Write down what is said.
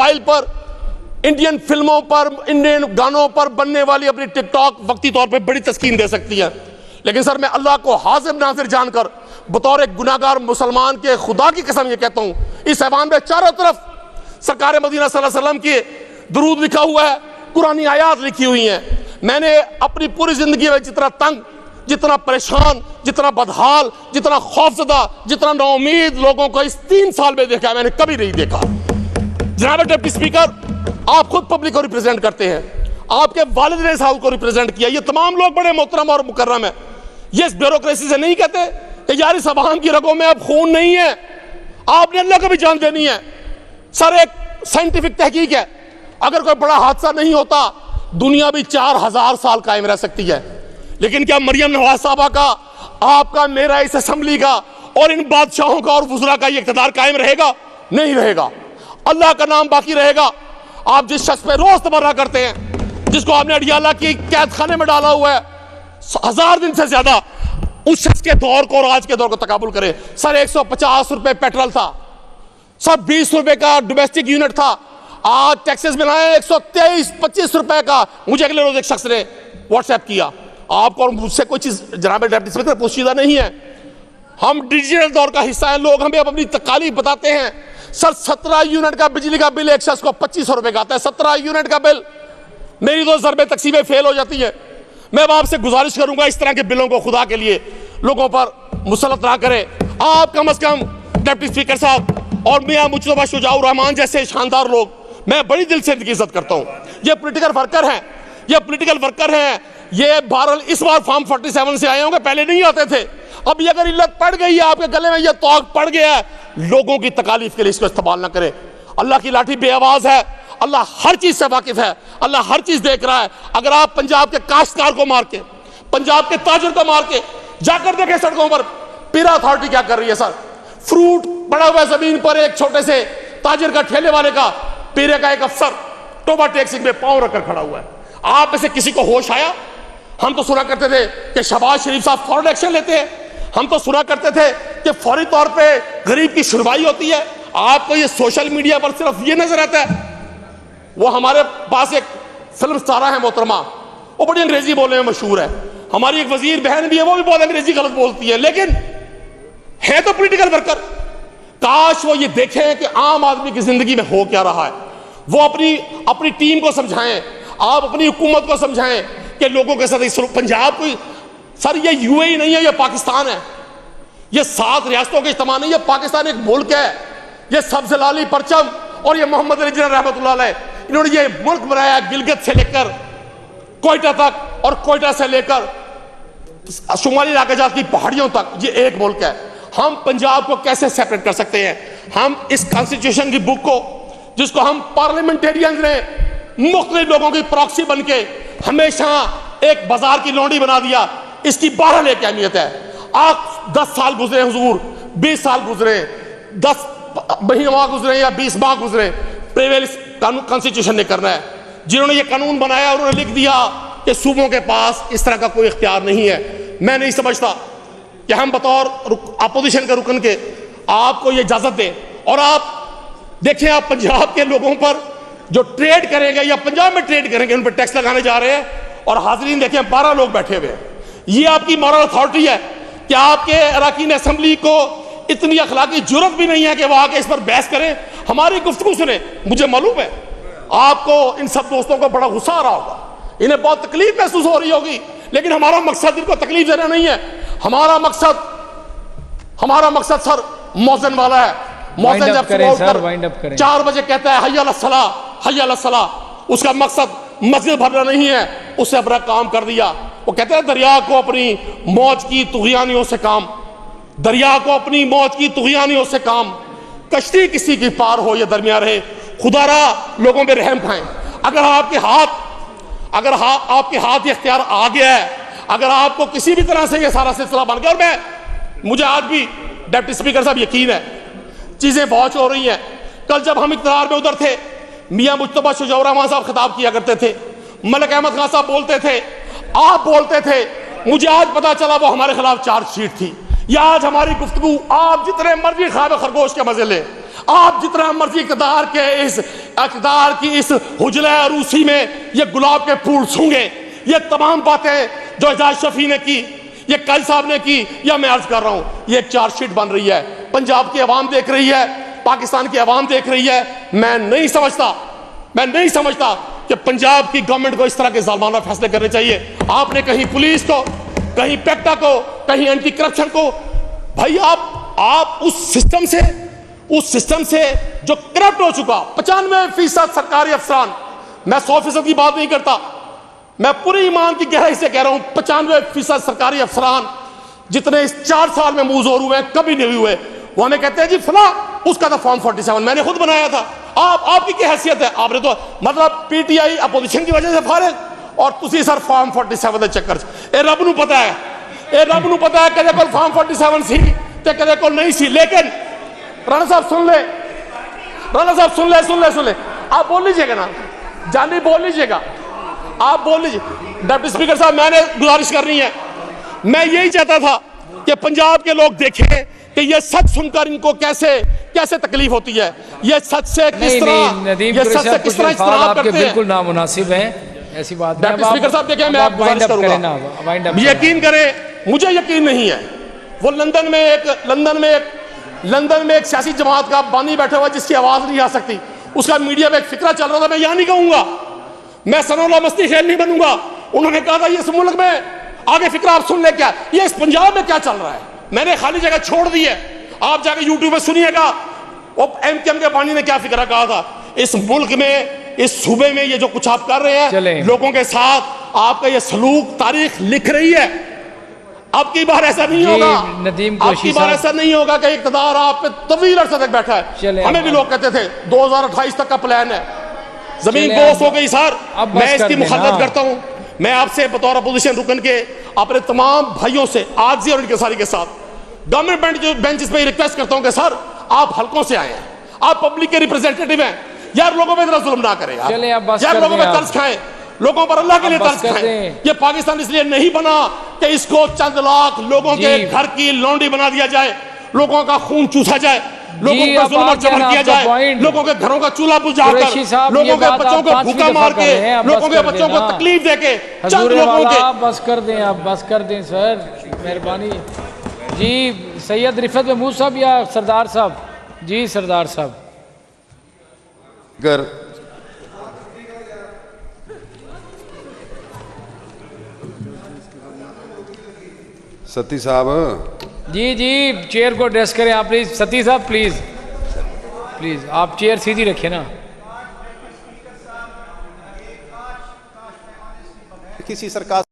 Mobile पर, Indian फिल्मों पर, इंडियन गानों पर बनने वाली अपनी टिकटॉक वक्ती तौर पे बड़ी तस्कीन दे सकती है। लेकिन सर मैं अल्लाह को हाजिर नाजिर जानकर बतौर एक गुनाहगार मुसलमान के खुदा की कसम ये कहता हूँ, इस ऐवान में चारों तरफ सरकार मदीना सल्लल्लाहु अलैहि वसल्लम की दुरूद लिखा हुआ है, कुरानी आयात लिखी हुई हैं। मैंने अपनी पूरी जिंदगी में जितना तंग, जितना परेशान, जितना बदहाल, जितना खौफजदा, जितना नाउमीद लोगों को इस 3 साल में देखा है, मैंने कभी नहीं देखा। जनाब डिप्टी स्पीकर, आप खुद पब्लिक को रिप्रेजेंट करते हैं, आपके वालिद ने इस हाउस को रिप्रेजेंट किया, ये तमाम लोग बड़े मोहतरम और मुकर्रम है। ये इस ब्यूरोक्रेसी से नहीं कहते कि यार इस अवाम की रगों में अब खून नहीं है, आपने अल्लाह को भी जान देनी है। सर एक साइंटिफिक तहकीक है, अगर कोई बड़ा हादसा नहीं होता दुनिया भी 4000 साल कायम रह सकती है। लेकिन क्या मरियम नवाज साहबा का, आपका, मेरा, इस असेंबली का और इन बादशाहों का और वुज़रा का ये इक़्तिदार कायम रहेगा? नहीं रहेगा। अल्लाह का नाम बाकी रहेगा। आप जिस शख्स पे रोज तबर्रा करते हैं, जिसको आपने अडियाला की कैद खाने में डाला हुआ है 1000 दिन से ज्यादा, उस शख्स के दौर को और आज के दौर को तकाबुल करें। सर 150 रुपए पेट्रोल था, सब 20 रुपए का डोमेस्टिक यूनिट था, आज टैक्सेस मिलाए 123-25 रुपए का। मुझे अगले रोज एक शख्स ने व्हाट्सएप किया, आपको और मुझसे कोई चीज जनाब डिप्टी स्पीकर पोशीदा नहीं है, हम डिजिटल दौर का हिस्सा है, लोग हमें अब अपनी तकालीफ बताते हैं। सर 17 यूनिट का बिजली का बिल एक शख्स को 2500 रुपए का आता है, 17 यूनिट का बिल। मेरी तो ज़रबे तकसीमें फेल हो जाती है। मैं अब आपसे गुजारिश करूंगा इस तरह के बिलों को खुदा के लिए लोगों पर मुसलत ना करें। आप कम अज कम डिप्टी स्पीकर साहब और मियां मुजतबा शुजाउर रहमान जैसे शानदार लोग, मैं बड़ी दिल से इनकी इज्जत करता हूं। ये पॉलिटिकल वर्कर हैं, ये पॉलिटिकल वर्कर हैं, ये बहरहाल इस बार फॉर्म 47 से आए होंगे, पहले नहीं आते थे। अब ये अगर इल्लत पड़ गई है आपके गले में, ये तौक पड़ गया है, लोगों की तकालीफ के लिए इसको इस्तेमाल ना करें। अल्लाह की लाठी बेआवाज है, अल्लाह हर चीज से वाकिफ है, अल्लाह हर चीज देख रहा है। अगर आप पंजाब के काश्तकार को मार के, पंजाब के ताजर को मार के जाकर देखें सड़कों पर, पीरा अथॉरिटी क्या कर रही है। सर फ्रूट पड़ा हुआ है जमीन पर, एक छोटे से ताजर का, ठेले वाले का, पीरे का एक अफसर टोबा टैक्सी में पांव रखकर खड़ा हुआ है। आप में से किसी को होश आया? हम तो सुना करते थे कि शहबाज शरीफ साहब फौरन एक्शन लेते हैं, हम तो सुना करते थे कि फौरी तौर पे गरीब की सुनवाई होती है। आपको ये सोशल मीडिया पर सिर्फ ये नजर आता है। वो हमारे पास एक फिल्म स्टारा है मोहतरमा, वो बड़ी अंग्रेजी बोलने में मशहूर है, हमारी एक वजीर बहन भी है, वो भी बहुत अंग्रेजी गलत बोलती है, लेकिन है तो पॉलिटिकल वर्कर। काश वो ये देखें कि आम आदमी की जिंदगी में हो क्या रहा है, वो अपनी टीम को समझाएं, आप अपनी हुकूमत को समझाएं कि लोगों के साथ इस पंजाब को, सर ये यूएई नहीं है, ये पाकिस्तान है, ये 7 रियासतों के इज्तिमा नहीं है, पाकिस्तान एक मुल्क है। ये सब्ज़ लाली परचम और ये मोहम्मद अली जिन्ना रहमतुल्लाह अलैह, इन्होंने ये मुल्क बनाया, गिलगित से लेकर कोयटा तक और कोयटा से लेकर शुमाली इलाका जात की पहाड़ियों तक, ये एक मुल्क है। हम पंजाब को कैसे सेपरेट कर सकते हैं? हम इस कॉन्स्टिट्यूशन की बुक को, जिसको हम पार्लियामेंटेरियंस ने मुख्तलिफ लोगों की प्रॉक्सी बन के हमेशा एक बाजार की लौंडी बना दिया, इसकी 12 एक अहमियत है। आप 10 साल गुजरे हुजूर, 20 साल गुजरे, 10 महीना गुजरे या 20 माह गुजरे, प्रिवेल कॉन्स्टिट्यूशन ने करना है। जिन्होंने ये कानून बनाया उन्होंने लिख दिया कि सूबों के पास इस तरह का कोई इख्तियार नहीं है। मैं नहीं समझता कि हम बतौर अपोजिशन के रुकन के आपको ये इजाजत दें। और आप देखें, आप पंजाब के लोगों पर जो ट्रेड करेंगे या पंजाब में ट्रेड करेंगे, उन पर टैक्स लगाने जा रहे हैं। और हाजरीन देखें, 12 लोग बैठे हुए हैं। ये आपकी मॉरल अथॉरिटी है कि आपके अरकान असेंबली को इतनी अखलाकी जुर्रत भी नहीं है कि वो आके इस पर बहस करें, हमारी गुफ्तगू सुने। मुझे मालूम है आपको, इन सब दोस्तों को बड़ा गुस्सा आ रहा होगा, इन्हें बहुत तकलीफ महसूस हो रही होगी, लेकिन हमारा मकसद इनको तकलीफ देना नहीं है। हमारा मकसद सर मौजन वाला है। मौजन जब 4 बजे कहता है हय्या अलस सलाह, हय्या अलस सलाह, उसका मकसद मस्जिद भरना नहीं है, उससे अपना काम कर दिया। वो कहते हैं दरिया को अपनी मौज की तुग़यानियों से काम, दरिया को अपनी मौज की तुग़यानियों से काम, कश्ती किसी की पार हो ये दरमिया रहे, खुदारा लोगों पे रहम खाएं। अगर आपके हाथ ये इख्तियार आ गया है, अगर आपको किसी भी तरह से ये सारा सिलसिला बन गया, और मुझे आज भी डिप्टी स्पीकर साहब यकीन है चीजें बहुत हो रही हैं। कल जब हम इक़्तिदार में उधर थे, मियां मुजतबा शुजाउर रहमान साहब खिताब किया करते थे, मलिक अहमद खान साहब बोलते थे, आप बोलते थे। मुझे आज पता चला वो हमारे खिलाफ चार्जशीट थी। या आज हमारी गुफ्तगू आप जितने मर्जी ख्वाब खरगोश के मजे ले, आप जितना मर्जी इक़्तिदार की इस हुजला रूसी में ये गुलाब के फूल सूंघे, ये तमाम बातें जो एजाज शफी ने की, ये कल साहब ने की, या मैं अर्ज कर रहा हूं, ये एक चार्जशीट बन रही है, पंजाब की आवाम देख रही है, पाकिस्तान की आवाम देख रही है। मैं नहीं समझता कि पंजाब की गवर्नमेंट को इस तरह के जालिमाना फैसले करने चाहिए। आपने कहीं पुलिस को, कहीं पेक्टा को, कहीं एंटी करप्शन को, भाई आप उस सिस्टम से जो करप्ट हो चुका, 95% सरकारी अफसरान, मैं 100% की बात नहीं करता, मैं पूरी ईमान की गहराई से कह रहा हूं, 95% सरकारी अफसरान जितने इस 4 साल में मुंहजोर हुए हैं कभी नहीं हुए। वो हमें कहते हैं जी फला उसका था फॉर्म 47, मैंने खुद बनाया था। आपकी क्या हैसियत है? आपने तो मतलब पीटीआई अपोजिशन की वजह से फारिग, और तुसी सर फॉर्म 47 के चक्कर ए रब नूं पता है, कदे कोल फॉर्म 47 सी ते कदे कोल नहीं सी। लेकिन राणा साहब सुन ले, आप बोल लीजिएगा ना, जानी बोल लीजिएगा, आप बोल लीजिए। डिप्टी स्पीकर साहब, मैंने गुजारिश करनी है, मैं यही चाहता था कि पंजाब के लोग देखें कि ये सच सुनकर इनको कैसे तकलीफ होती है, ये सच से किस तरह इस्तेमाल करते हैं। बिल्कुल नामुनासिब है ऐसी बात। डिप्टी स्पीकर साहब देखें, मैं आपको गुजारिश करूंगा, यकीन करें, मुझे यकीन नहीं है, वो लंदन में एक सियासी जमात का बानी बैठा हुआ जिसकी आवाज नहीं आ सकती, उसका मीडिया में एक फिक्रा चल रहा था, मैं यहां नहीं कहूंगा, मैं सनौला मस्ती खेल नहीं बनूंगा। उन्होंने कहा था ये इस मुल्क में आगे फिक्रा आप सुन ले, क्या ये इस पंजाब में क्या चल रहा है, मैंने खाली जगह छोड़ दी है, आप जाके यूट्यूब में सुनिएगा एमकेएम के बानी ने क्या फिक्रा कहा था। इस मुल्क में, इस सूबे में ये जो कुछ आप कर रहे हैं लोगों के साथ, आपका ये सलूक तारीख लिख रही है। अब की बार ऐसा नहीं होगा, अब की बार ऐसा नहीं होगा कि इक़्तिदार आप पे तवील अरसे तक बैठा है। हमें भी लोग कहते थे 2028 तक का प्लान है, जमीन बोस हो गई सर, मैं इसकी मुखालफत करता हूं। मैं आपसे बतौर अपोजिशन रुकन के अपने तमाम भाइयों से आजी और इनके के साथ गवर्नमेंट बेंचेस पे रिक्वेस्ट करता हूं कि सर आप हलकों से आए हैं, आप पब्लिक के रिप्रेजेंटेटिव हैं, यार लोगों पे इतना जुल्म ना करें यार लोगों पे तर्ज खाएं, लोगों पर अल्लाह के लिए तर्ज खाएं। ये पाकिस्तान इसलिए नहीं बना कि इसको चंद लाख लोगों के घर की लौंडी बना दिया जाए, लोगों का खून चूसा जाए, लोगों पर जुल्म और जबर किया जाए, लोगों के घरों का चूल्हा बुझाकर, लोगों के बच्चों को भूखा मार के, लोगों के बच्चों को तकलीफ देके, चंद लोगों के। बस कर दें सर, मेहरबानी जी। सैयद रिफत महमूद साहब या सरदार साहब? जी सरदार साहब। सती साहब जी चेयर को एड्रेस करें आप प्लीज। सती साहब प्लीज आप चेयर सीधी रखिए ना। किसी सरकार